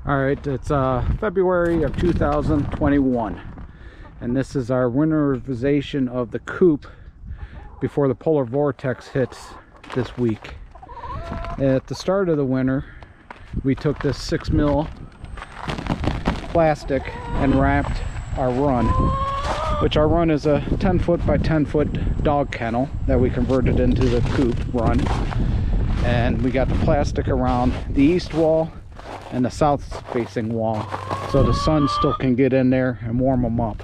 All right, it's February of 2021, and this is our winterization of the coop before the polar vortex hits this week. At the start of the winter, we took this 6mm plastic and wrapped our run, which our run is a 10-foot by 10-foot dog kennel that we converted into the coop run. And we got the plastic around the east wall and the south facing wall, so the sun still can get in there and warm them up.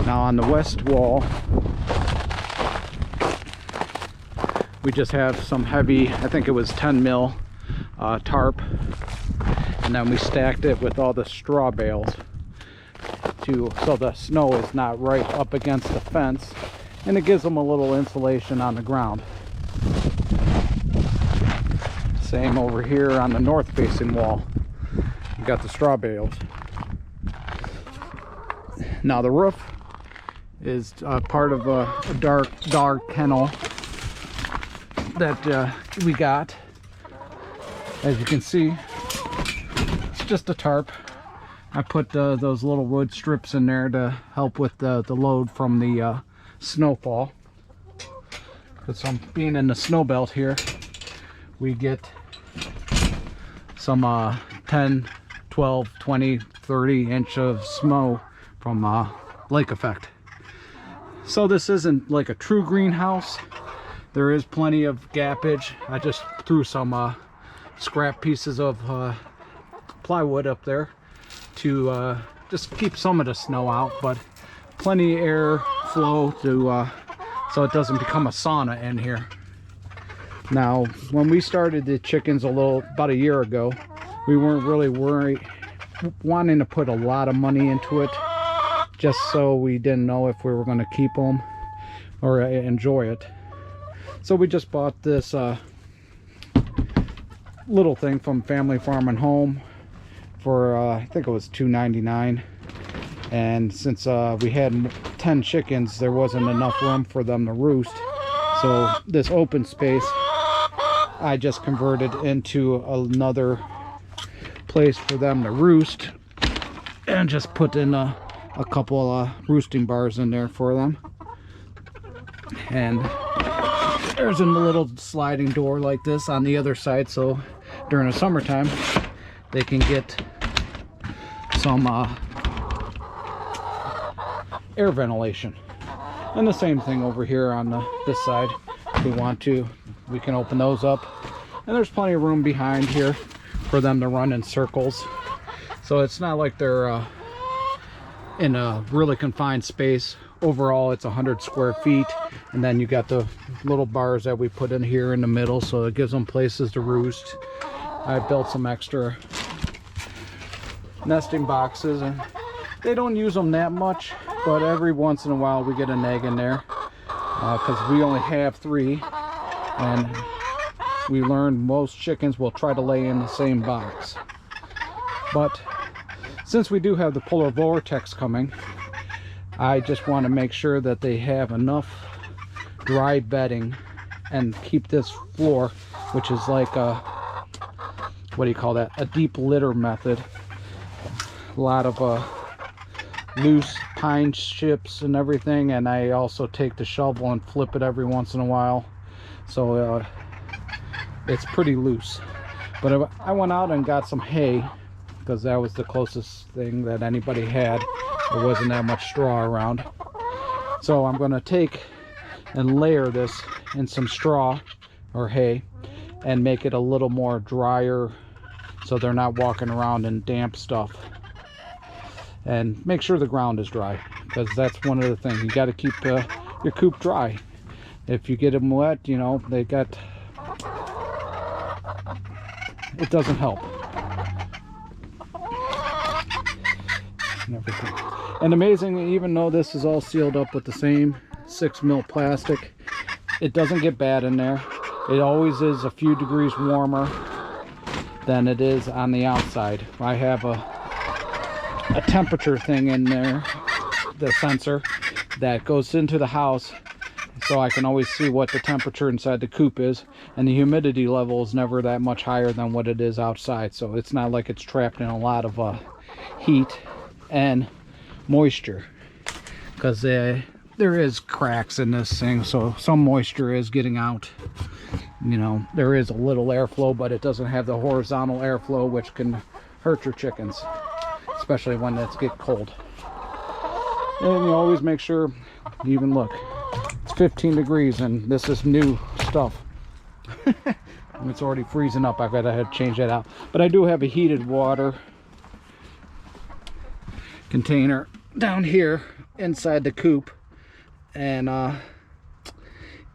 Now on the west wall, we just have some heavy, I think it was 10mm tarp, and then we stacked it with all the straw bales so the snow is not right up against the fence, and it gives them a little insulation on the ground. Same over here on the north facing wall. We got the straw bales. Now the roof is part of a dark dog kennel that we got. As you can see, it's just a tarp. I put those little wood strips in there to help with the load from the snowfall. Because I'm being in the snow belt here, we get some 10, 12, 20, 30 inch of snow from lake effect. So this isn't like a true greenhouse. There is plenty of gappage. I just threw some scrap pieces of plywood up there to just keep some of the snow out, but plenty of air flow to so it doesn't become a sauna in here. Now, when we started the chickens about a year ago, we weren't really wanting to put a lot of money into it, just so we didn't know if we were going to keep them or enjoy it. So we just bought this little thing from Family Farm and Home for I think it was $2.99, and since we had 10 chickens, there wasn't enough room for them to roost, so this open space I just converted into another place for them to roost, and just put in a couple roosting bars in there for them. And there's a little sliding door like this on the other side, so during the summertime they can get some air ventilation. And the same thing over here on this side. If we want to, we can open those up, and there's plenty of room behind here for them to run in circles, so it's not like they're in a really confined space. Overall it's 100 square feet, and then you got the little bars that we put in here in the middle, so it gives them places to roost. I built some extra nesting boxes, and they don't use them that much, but every once in a while we get an egg in there, because we only have 3, and we learned most chickens will try to lay in the same box. But since we do have the polar vortex coming, I just want to make sure that they have enough dry bedding and keep this floor, which is like a, what do you call that, a deep litter method. A lot of loose pine chips and everything, and I also take the shovel and flip it every once in a while, so it's pretty loose. But I went out and got some hay, because that was the closest thing that anybody had. There wasn't that much straw around, so I'm going to take and layer this in some straw or hay and make it a little more drier, so they're not walking around in damp stuff. And make sure the ground is dry, because that's one of the things. You got to keep your coop dry. If you get them wet, you know, it doesn't help. And everything. And amazingly, even though this is all sealed up with the same 6mm plastic, it doesn't get bad in there. It always is a few degrees warmer than it is on the outside. I have a temperature thing in there, the sensor that goes into the house, so I can always see what the temperature inside the coop is, and the humidity level is never that much higher than what it is outside, so it's not like it's trapped in a lot of heat and moisture, because there is cracks in this thing, so some moisture is getting out. You know, there is a little airflow, but it doesn't have the horizontal airflow, which can hurt your chickens, especially when it's get cold. And you always make sure, even look, it's 15 degrees and this is new stuff. It's already freezing up. I gotta have to change that out. But I do have a heated water container down here inside the coop, and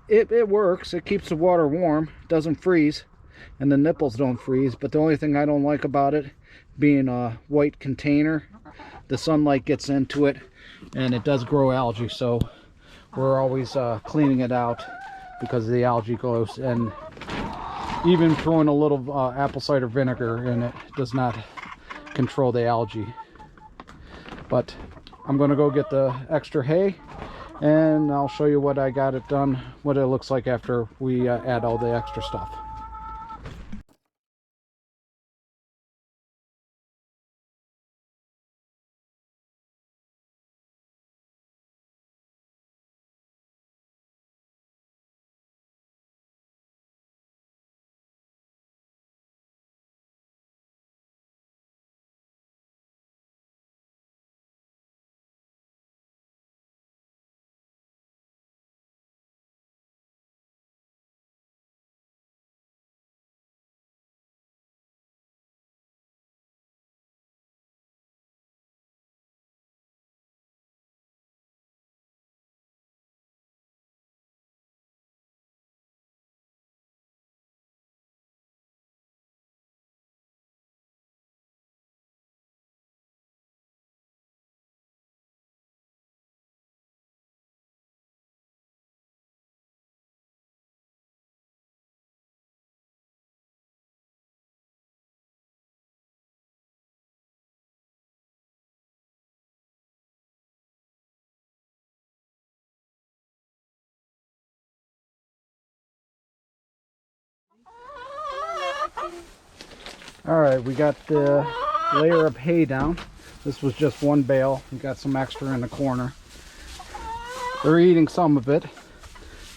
it works. It keeps the water warm, doesn't freeze, and the nipples don't freeze. But the only thing I don't like about it being a white container, the sunlight gets into it and it does grow algae, so we're always cleaning it out because the algae grows, and even throwing a little apple cider vinegar in it does not control the algae. But I'm gonna go get the extra hay, and I'll show you what I got it done, what it looks like after we add all the extra stuff. All right, we got the layer of hay down. This was just one bale. We got some extra in the corner. They're eating some of it.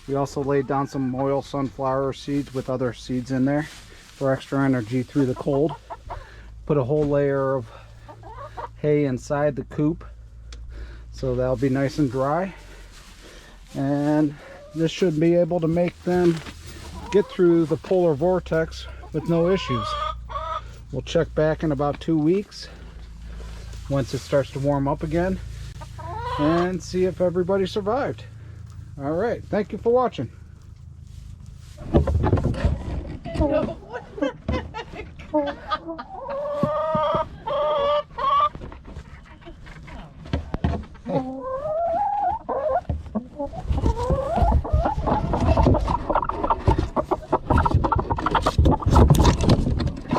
We also laid down some oil sunflower seeds with other seeds in there for extra energy through the cold. Put a whole layer of hay inside the coop, so that'll be nice and dry. And this should be able to make them get through the polar vortex with no issues. We'll check back in about 2 weeks once it starts to warm up again and see if everybody survived. All right, thank you for watching. No.